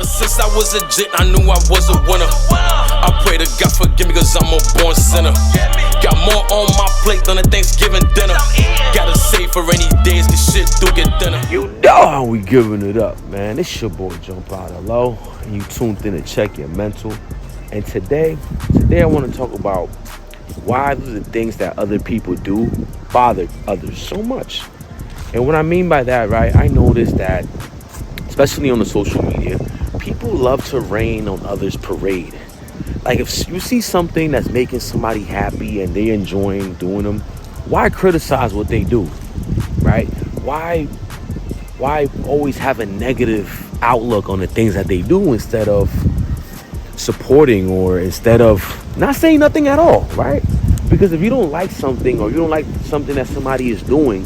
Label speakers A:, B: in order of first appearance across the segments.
A: Ever since I was a jit, I knew I was a winner. I pray to God forgive me cause I'm a born sinner. Got more on my plate than a Thanksgiving dinner. Gotta save for rainy days cause shit do get thinner.
B: You know how we giving it up, man. It's your boy Jumpout L.O, and you tuned in to Check Your Mental. And today I want to talk about why do the things that other people do bother others so much. And what I mean by that, right, I noticed that, especially on the social media, people love to rain on others' parade. Like if you see something that's making somebody happy and they're enjoying doing them, why criticize what they do, right? Why always have a negative outlook on the things that they do instead of supporting or instead of not saying nothing at all, right? Because if you don't like something or you don't like something that somebody is doing,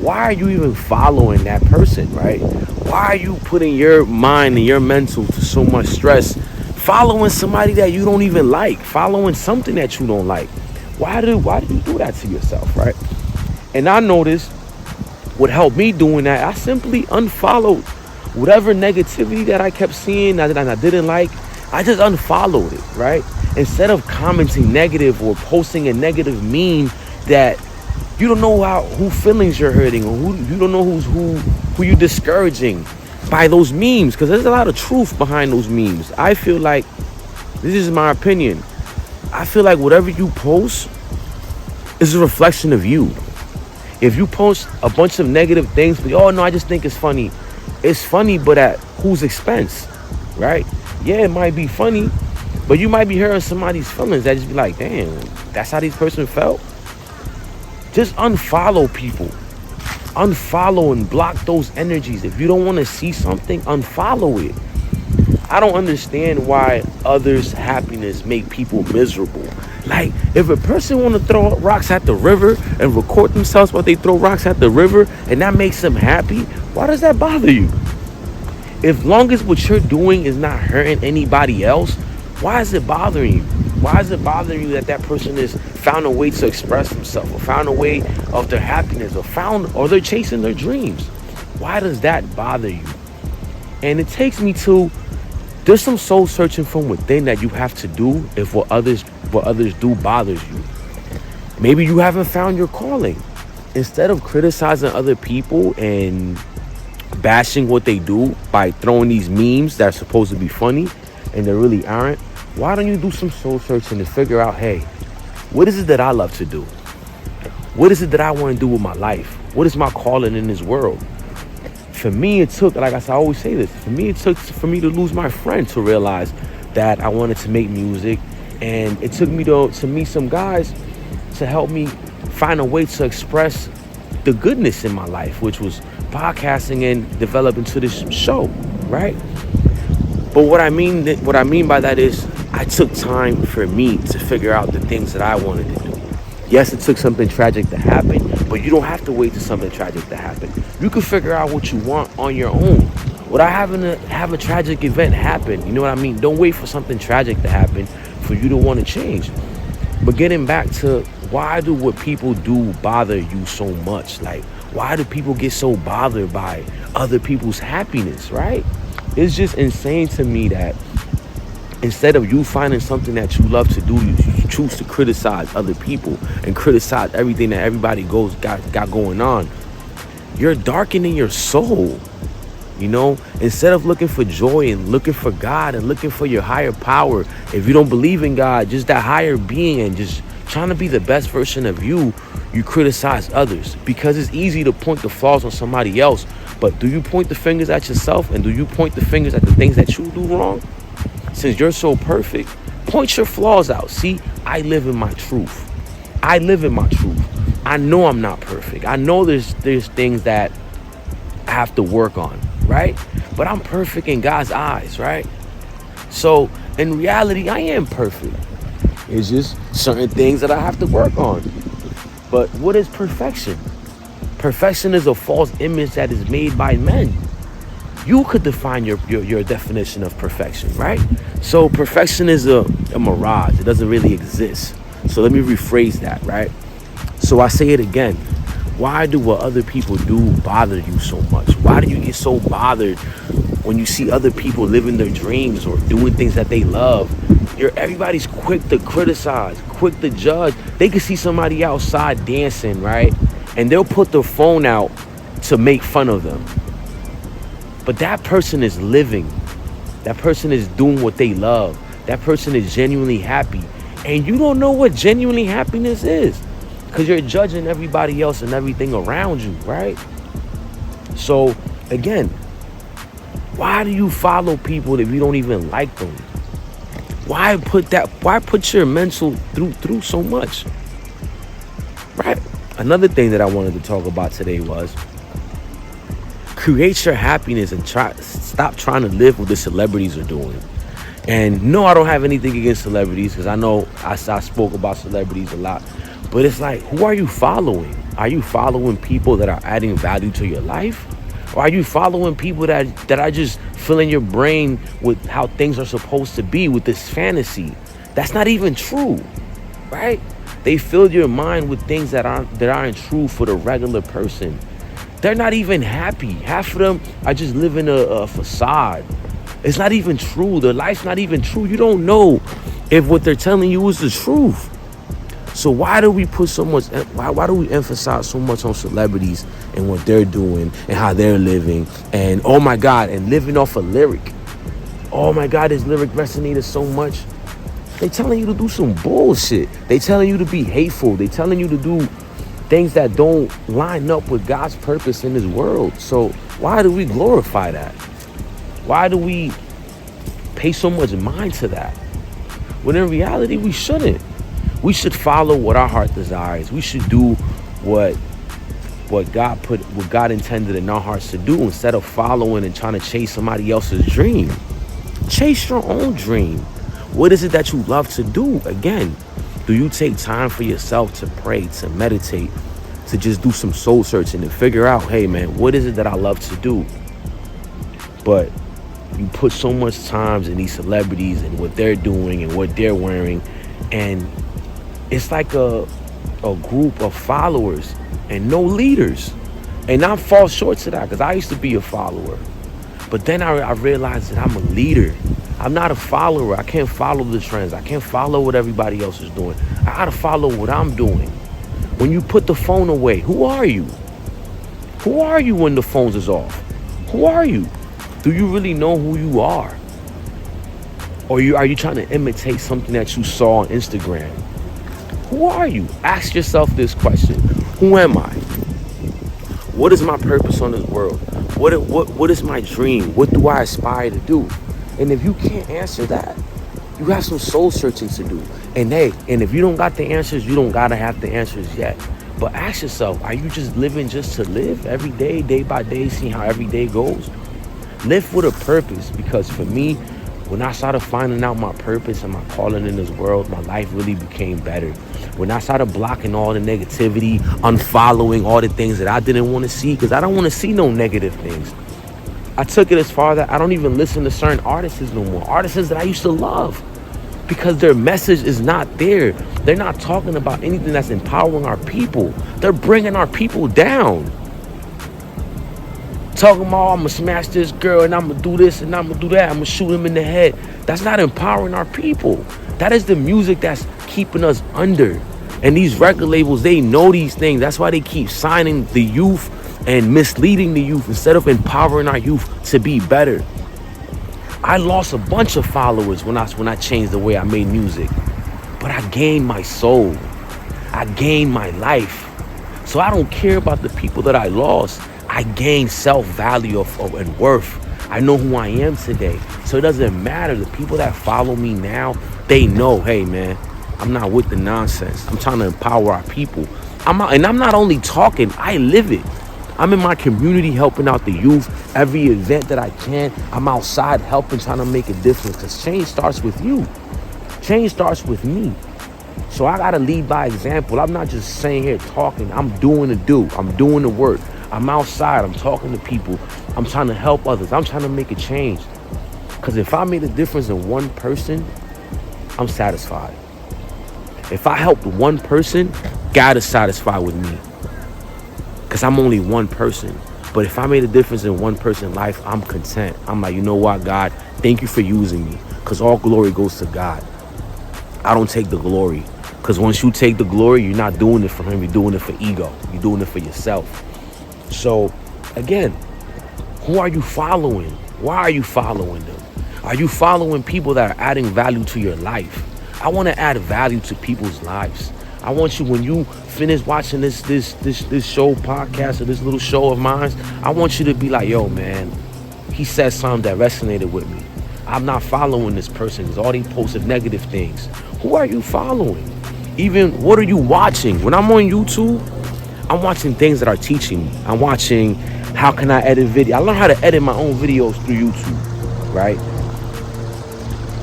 B: why are you even following that person, right? Why are you putting your mind and your mental to so much stress following somebody that you don't even like, following something that you don't like? Why do you do that to yourself, right? And I noticed what helped me doing that, I simply unfollowed whatever negativity that I kept seeing that I didn't like. I just unfollowed it, right? Instead of commenting negative or posting a negative meme that you don't know who feelings you're hurting or you don't know who you're discouraging by those memes, because there's a lot of truth behind those memes. I feel like, this is my opinion, I feel like whatever you post is a reflection of you. If you post a bunch of negative things, but oh no, I just think it's funny but at whose expense, right? Yeah, it might be funny, but you might be hearing somebody's feelings that just be like, damn, that's how this person felt. Just unfollow people. Unfollow and block those energies. If you don't want to see something, unfollow it. I don't understand why others' happiness make people miserable. Like, if a person want to throw rocks at the river and record themselves while they throw rocks at the river and that makes them happy, why does that bother you? If long as what you're doing is not hurting anybody else, why is it bothering you? Why is it bothering you that person has found a way to express themselves or found a way of their happiness or they're chasing their dreams? Why does that bother you? And it takes me to, there's some soul searching from within that you have to do if what others do bothers you. Maybe you haven't found your calling. Instead of criticizing other people and bashing what they do by throwing these memes that are supposed to be funny and they really aren't, why don't you do some soul searching and figure out, hey, what is it that I love to do? What is it that I want to do with my life? What is my calling in this world? For me, it took, like I always say this, for me to lose my friend to realize that I wanted to make music. And it took me to meet some guys to help me find a way to express the goodness in my life, which was podcasting and developing to this show, right? But what I mean by that is I took time for me to figure out the things that I wanted to do. Yes, it took something tragic to happen, but you don't have to wait for something tragic to happen. You can figure out what you want on your own without having to have a tragic event happen. You know what I mean? Don't wait for something tragic to happen for you to want to change. But getting back to, why do what people do bother you so much? Like, why do people get so bothered by other people's happiness, right? It's just insane to me that instead of you finding something that you love to do, you choose to criticize other people and criticize everything that everybody got going on. You're darkening your soul. You know, instead of looking for joy and looking for God and looking for your higher power, if you don't believe in God, just that higher being and just trying to be the best version of you, you criticize others because it's easy to point the flaws on somebody else. But do you point the fingers at yourself, and do you point the fingers at the things that you do wrong? Since you're so perfect, point your flaws out. See, I live in my truth. I live in my truth. I know I'm not perfect. I know there's things that I have to work on, right? But I'm perfect in God's eyes, right? So in reality, I am perfect. It's just certain things that I have to work on. But what is perfection? Perfection is a false image that is made by men. You could define your definition of perfection, right? So perfection is a mirage. It doesn't really exist. So let me rephrase that, right? So I say it again. Why do what other people do bother you so much? Why do you get so bothered when you see other people living their dreams or doing things that they love, everybody's quick to criticize, quick to judge. They can see somebody outside dancing, right? And they'll put their phone out to make fun of them. But that person is living. That person is doing what they love. That person is genuinely happy. And you don't know what genuinely happiness is, because you're judging everybody else and everything around you, right? So, again, why do you follow people if you don't even like them? Why put your mental through so much? Right? Another thing that I wanted to talk about today was create your happiness and stop trying to live what the celebrities are doing. And no, I don't have anything against celebrities, because I know I spoke about celebrities a lot. But it's like, who are you following? Are you following people that are adding value to your life? Or are you following people that are just filling your brain with how things are supposed to be, with this fantasy that's not even true, right? They fill your mind with things that aren't true for the regular person. They're not even happy. Half of them are just living a facade. It's not even true. Their life's not even true. You don't know if what they're telling you is the truth. So why do we put so much? Why do we emphasize so much on celebrities and what they're doing and how they're living? And oh my God, and living off a lyric. Oh my God, this lyric resonated so much. They telling you to do some bullshit. They telling you to be hateful. They telling you to do things that don't line up with God's purpose in His world. So why do we glorify that? Why do we pay so much mind to that? When in reality, we shouldn't. We should follow what our heart desires. We should do what God intended in our hearts to do, instead of following and trying to chase somebody else's dream. Chase your own dream. What is it that you love to do? Again, do you take time for yourself to pray, to meditate, to just do some soul searching and figure out, hey man, what is it that I love to do? But you put so much time in these celebrities and what they're doing and what they're wearing, and it's like a group of followers and no leaders. And I fall short to that, because I used to be a follower. But then I realized that I'm a leader. I'm not a follower. I can't follow the trends. I can't follow what everybody else is doing. I gotta follow what I'm doing. When you put the phone away, who are you? Who are you when the phone is off? Who are you? Do you really know who you are? Or are you trying to imitate something that you saw on Instagram? Who are you? Ask yourself this question. Who am I? What is my purpose on this world? What is my dream? What do I aspire to do? And if you can't answer that, you have some soul searching to do. And if you don't got the answers, you don't gotta have the answers yet. But ask yourself, are you just living just to live every day, day by day, seeing how every day goes? Live with a purpose, because for me, when I started finding out my purpose and my calling in this world, my life really became better. When I started blocking all the negativity, unfollowing all the things that I didn't want to see, because I don't want to see no negative things. I took it as far that I don't even listen to certain artists no more. Artists that I used to love, because their message is not there. They're not talking about anything that's empowering our people. They're bringing our people down. Talking about, I'm going to smash this girl and I'm going to do this and I'm going to do that. I'm going to shoot him in the head. That's not empowering our people. That is the music that's keeping us under. And these record labels, they know these things. That's why they keep signing the youth and misleading the youth instead of empowering our youth to be better. I lost a bunch of followers when I changed the way I made music. But I gained my soul. I gained my life. So I don't care about the people that I lost. I gained self-value and worth. I know who I am today. So it doesn't matter. The people that follow me now, they know, hey man, I'm not with the nonsense. I'm trying to empower our people. I'm not only talking, I live it. I'm in my community helping out the youth. Every event that I can, I'm outside helping, trying to make a difference. Because change starts with you. Change starts with me. So I gotta lead by example. I'm not just saying here talking. I'm doing the do. I'm doing the work. I'm outside. I'm talking to people. I'm trying to help others. I'm trying to make a change. Because if I made a difference in one person, I'm satisfied. If I helped one person, God is satisfied with me. Because I'm only one person. But if I made a difference in one person's life, I'm content. I'm like, you know what, God, thank you for using me. Because all glory goes to God. I don't take the glory. Because once you take the glory, you're not doing it for him. You're doing it for ego. You're doing it for yourself. So, again, who are you following? Why are you following them? Are you following people that are adding value to your life? I want to add value to people's lives. I want you, when you finish watching this show, podcast, or this little show of mine, I want you to be like, yo, man, he said something that resonated with me. I'm not following this person because all they post is negative things. Who are you following? Even, what are you watching? When I'm on YouTube, I'm watching things that are teaching me. I'm watching how can I edit video. I learned how to edit my own videos through YouTube, right?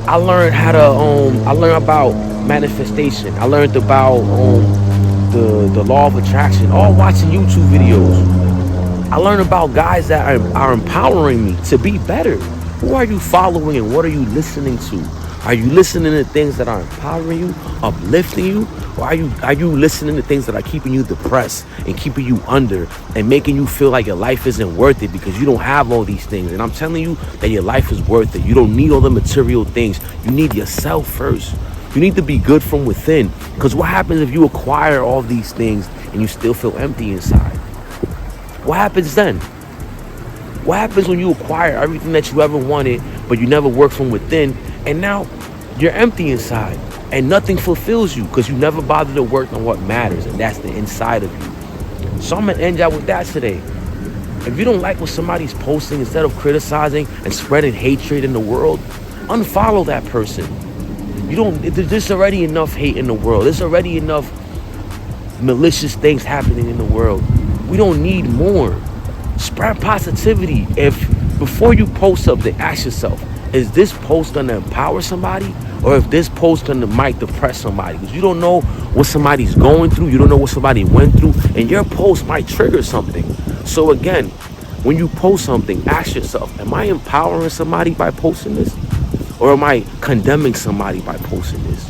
B: I learned how to, I learned about manifestation. I learned about the law of attraction, all watching YouTube videos. I learned about guys that are empowering me to be better. Who are you following and what are you listening to? Are you listening to things that are empowering you, uplifting you? Or are you listening to things that are keeping you depressed and keeping you under and making you feel like your life isn't worth it because you don't have all these things? And I'm telling you that your life is worth it. You don't need all the material things. You need yourself first. You need to be good from within. Because what happens if you acquire all these things and you still feel empty inside? What happens then? What happens when you acquire everything that you ever wanted, but you never work from within, and now you're empty inside and nothing fulfills you because you never bother to work on what matters, and that's the inside of you. So I'm going to end out with that today. If you don't like what somebody's posting, instead of criticizing and spreading hatred in the world, unfollow that person. There's already enough hate in the world. There's already enough malicious things happening in the world. We don't need more. Spread positivity. If before you post something, ask yourself, is this post gonna empower somebody, or if this post might depress somebody? Because you don't know what somebody's going through, you don't know what somebody went through, and your post might trigger something. So again, when you post something, ask yourself, am I empowering somebody by posting this, or am I condemning somebody by posting this?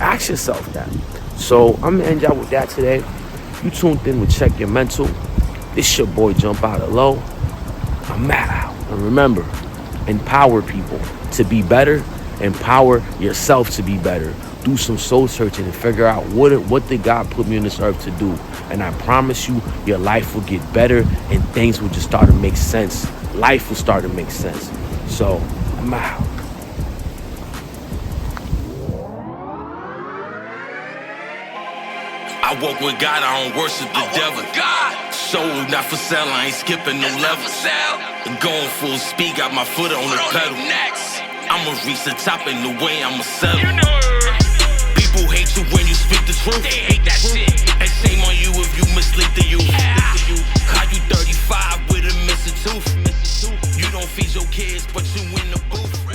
B: Ask yourself that. So I'm gonna end y'all with that today. You tuned in with Check Your Mental. This your boy Jumpout L.O. I'm out. And remember, empower people to be better. Empower yourself to be better. Do some soul searching and figure out what did God put me on this earth to do. And I promise you, your life will get better and things will just start to make sense. Life will start to make sense. So, I'm out.
A: I walk with God, I don't worship the devil. Soul not for sale, I ain't skipping no levels. Going full speed, got my foot on the pedal. I'ma reach the top in the way I'ma settle. People hate you when you speak the truth. They hate that shit. And shame on you if you mislead the youth. How you 35 with a missing tooth? You don't feed your kids, but you in the booth.